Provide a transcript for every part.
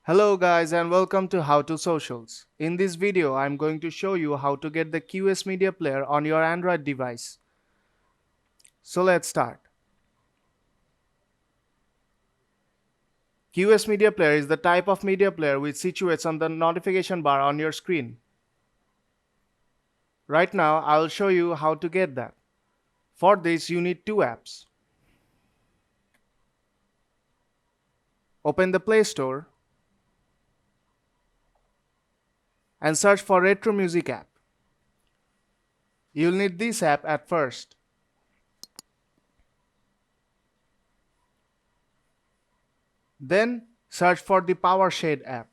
Hello guys and welcome to How to Socials. In this video, I'm going to show you how to get the QS Media Player on your Android device. So let's start. QS Media Player is the type of media player which situates on the notification bar on your screen. Right now, I'll show you how to get that. For this, you need two apps. Open the Play Store and search for Retro Music app. You'll need this app at first. Then search for the PowerShade app.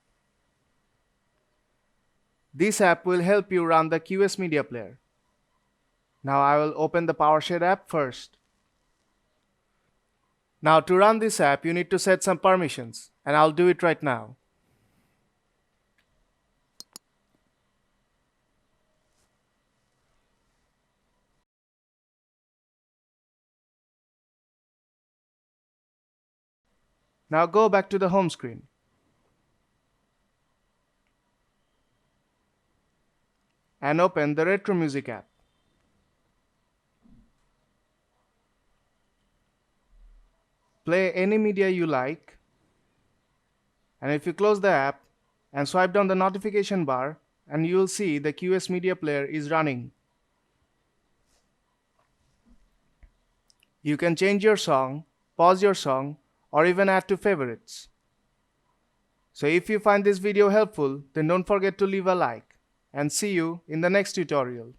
This app will help you run the QS Media Player. Now I will open the PowerShade app first. Now to run this app, you need to set some permissions, and I'll do it right now. Now go back to the home screen. And open the Retro Music app. Play any media you like. And if you close the app and swipe down the notification bar, and you will see the QS Media Player is running. You can change your song, pause your song, or even add to favorites. So if you find this video helpful, then don't forget to leave a like, and see you in the next tutorial.